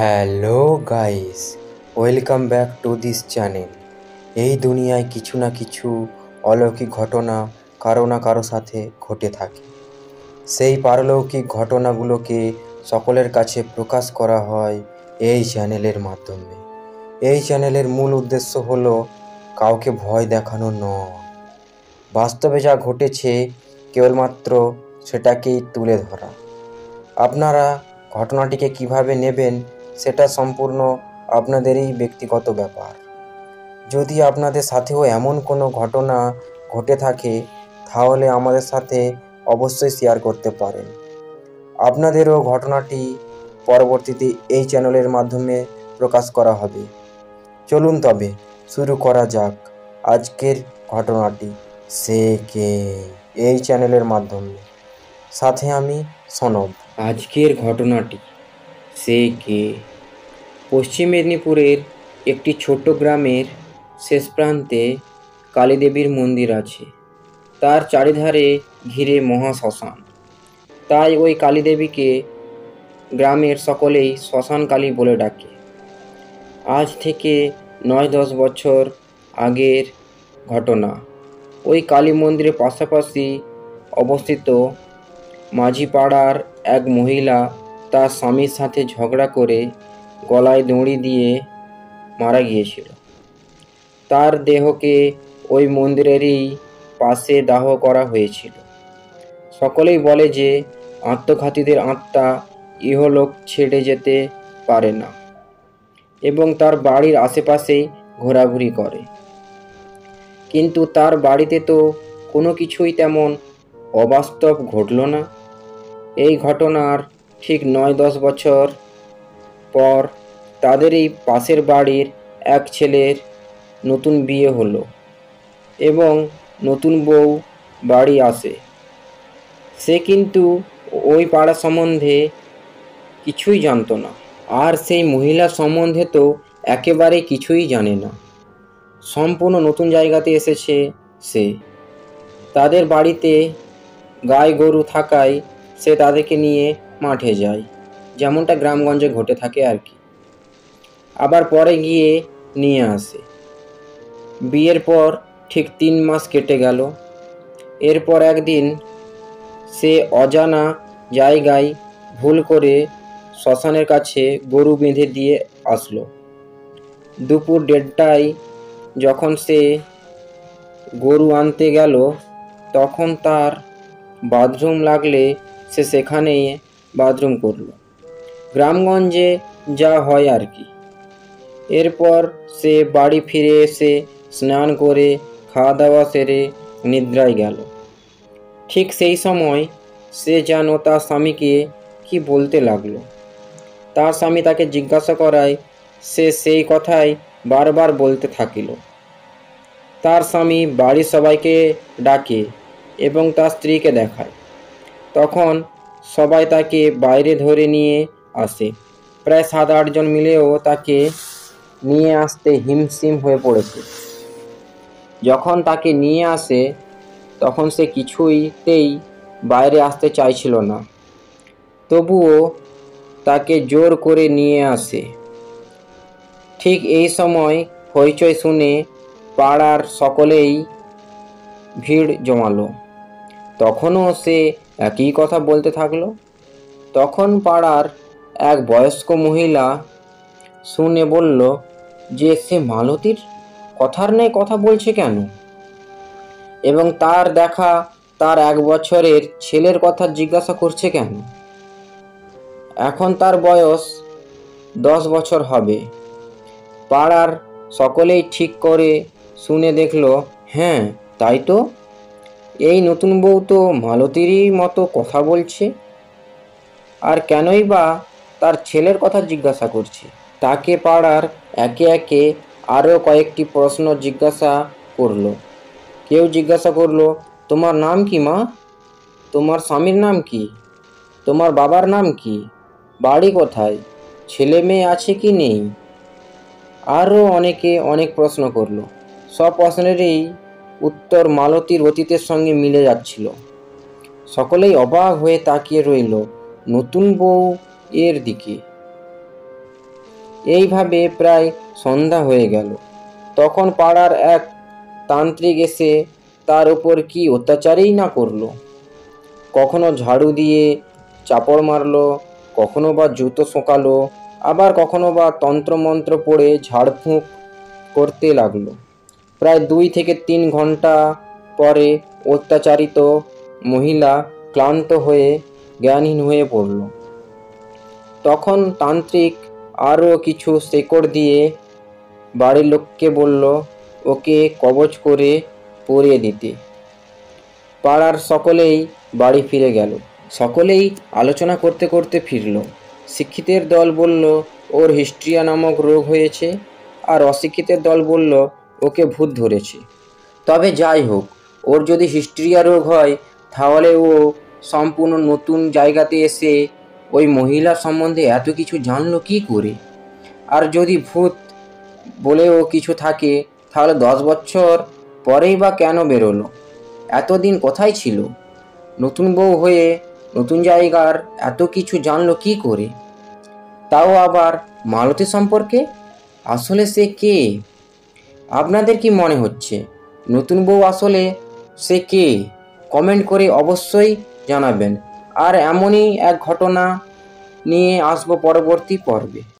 Hello guys, welcome back to this channel. এই দুনিয়ায় কিছু না কিছু অলৌকিক ঘটনা কারো না কারো সাথে ঘটে থাকে। সেই পারলৌকিক ঘটনাগুলোকে সকলের কাছে প্রকাশ করা হয় এই চ্যানেলের মাধ্যমে। এই চ্যানেলের মূল উদ্দেশ্য হলো কাউকে ভয় দেখানো নয়, বাস্তবে যা ঘটেছে কেবলমাত্র সেটাকেই তুলে ধরা। আপনারা ঘটনাটিকে কিভাবে নেবেন সেটা সম্পূর্ণ আপনাদেরই ব্যক্তিগত ব্যাপার। যদি আপনাদের সাথেও এমন কোনো ঘটনা ঘটে থাকে তাহলে আমাদের সাথে অবশ্যই শেয়ার করতে পারেন। আপনাদেরও ঘটনাটি পরবর্তীতে এই চ্যানেলের মাধ্যমে প্রকাশ করা হবে। চলুন তবে শুরু করা যাক আজকের ঘটনাটি সে কে এই চ্যানেলের মাধ্যমে। সাথে আমি সনব। আজকের ঘটনাটি সে কে। পশ্চিম মেদিনীপুরের একটি ছোট্ট গ্রামের শেষ প্রান্তে কালীদেবীর মন্দির আছে। তার চারিধারে ঘিরে মহাশ্মশান। তাই ওই কালীদেবীকে গ্রামের সকলেই শ্মশান কালী বলে ডাকে। আজ থেকে 9-10 বছর আগের ঘটনা। ওই কালী মন্দিরের পাশাপাশি অবস্থিত মাঝিপাড়ার এক মহিলা তার স্বামীর সাথে ঝগড়া করে গলায় দড়ি দিয়ে মারা গিয়েছিল। তার দেহকে ওই মন্দিরেরই পাশে দাহ করা হয়েছিল। সকলেই বলে যে আত্মঘাতীদের আত্মা ইহলোক ছেড়ে যেতে পারে না এবং তার বাড়ির আশেপাশেই ঘোরাঘুরি করে। কিন্তু তার বাড়িতে তো কোনো কিছুই তেমন অবাস্তব ঘটল না। এই ঘটনার ঠিক 9-10 বছর পর তাদের এই পাশের বাড়ির এক ছেলের নতুন বিয়ে হলো এবং নতুন বউ বাড়ি আসে। সে কিন্তু ওই পাড়া সম্বন্ধে কিছুই জানতো না, আর সেই মহিলা সম্বন্ধে তো একেবারে কিছুই জানে না। সম্পূর্ণ নতুন জায়গাতে এসেছে সে। তাদের বাড়িতে গাই গরু থাকায় সে তাদেরকে নিয়ে মাঠে যায়, যেমনটা গ্রামগঞ্জে ঘটে থাকে আর কি। আবার পরে গিয়ে নিয়ে আসে। বিয়ের পর ঠিক 3 মাস কেটে গেল। এরপর একদিন সে অজানা জায়গায় ভুল করে শ্মশানের কাছে গরু বেঁধে দিয়ে আসলো। দুপুর 1:30টায় যখন সে গরু আনতে গেল তখন তার বাথরুম লাগলে সে সেখানেই বাথরুম করলো। গ্রামগঞ্জে যা হয় আর কি। এরপর সে বাড়ি ফিরে এসে স্নান করে খাওয়া দাওয়া সেরে নিদ্রায় গেল। ঠিক সেই সময় সে যেন তার স্বামীকে কি বলতে লাগলো। তার স্বামী তাকে জিজ্ঞাসা করায় সে সেই কথাই বারবার বলতে থাকিল। তার স্বামী বাড়ির সবাইকে ডাকে এবং তার স্ত্রীকে দেখায়। তখন সবাই তাকে বাইরে ধরে নিয়ে আসে। প্রায় 7-8 জন মিলেও তাকে নিয়ে আসতে হিমশিম হয়ে পড়েছে। যখন তাকে নিয়ে আসে তখন সে কিছুতেই বাইরে আসতে চাইছিল না, তবুও তাকে জোর করে নিয়ে আসে। ঠিক এই সময় হইচই শুনে পাড়ার সকলেই ভিড় জমালো। তখনও সে একই কথা বলতে থাকলো। তখন পাড়ার এক বয়স্ক মহিলা শুনে বলল যে সে মালতীর কথার ন্যায় কথা বলছে কেন, এবং তার দেখা তার 1 বছরের ছেলের কথা জিজ্ঞাসা করছে কেন। এখন তার বয়স 10 বছর হবে। পাড়ার সকলেই ঠিক করে শুনে দেখল, হ্যাঁ তাই তো, এই নতুন বউ তো মালতীরই মতো কথা বলছে। আর কেনই বা তার ছেলের কথা জিজ্ঞাসা করছে। তাকে পাড়ার একে একে আরও কয়েকটি প্রশ্ন জিজ্ঞাসা করলো। কেউ জিজ্ঞাসা করলো, তোমার নাম কি মা? তোমার স্বামীর নাম কি? তোমার বাবার নাম কি? বাড়ি কোথায়? ছেলে মেয়ে আছে কি নেই? আরও অনেকে অনেক প্রশ্ন করলো। সব প্রশ্নেরই উত্তর মালতীর অতীতের সঙ্গে মিলে যাচ্ছিল। সকলেই অবাক হয়ে তাকিয়ে রইল নতুন বউ এর দিকে। এইভাবে প্রায় সন্ধ্যা হয়ে গেল। তখন পাড়ার এক তান্ত্রিক এসে তার উপর কি অত্যাচারই না করলো। কখনো ঝাড়ু দিয়ে চাপড় মারলো, কখনো বা জুতো শোঁকালো, আবার কখনো বা তন্ত্রমন্ত্র পড়ে ঝাড়ফুঁক করতে লাগলো। প্রায় 2 থেকে 3 ঘন্টা পরে অত্যাচারিত মহিলা ক্লান্ত হয়ে জ্ঞানহীন হয়ে পড়ল। তখন তান্ত্রিক আরও কিছু শেকড় দিয়ে বাড়ির লোককে বলল ওকে কবজ করে পরিয়ে দিতে। পাড়ার সকলেই বাড়ি ফিরে গেল। সকলেই আলোচনা করতে করতে ফিরল। শিক্ষিতের দল বলল ওর হিস্ট্রিয়া নামক রোগ হয়েছে, আর অশিক্ষিতের দল বলল ওকে ভূত ধরেছে। তবে যাই হোক, ওর যদি হিস্ট্রিয়া রোগ হয় তাহলে ও সম্পূর্ণ নতুন জায়গাতে এসে ওই মহিলা সম্বন্ধে এত কিছু জানলো কী করে? আর যদি ভূত বলেও কিছু থাকে তাহলে 10 বছর পরেই বা কেন বেরোলো? এতদিন কোথায় ছিল? নতুন বউ হয়ে নতুন জায়গার এত কিছু জানলো কী করে? তাও আবার মালতী সম্পর্কে? আসলে সে কে? আপনাদের কি মনে হচ্ছে নতুন বউ আসলে সে কে? কমেন্ট করে অবশ্যই জানাবেন। আর এমনই এক ঘটনা নিয়ে আসবো পরবর্তী পর্বে।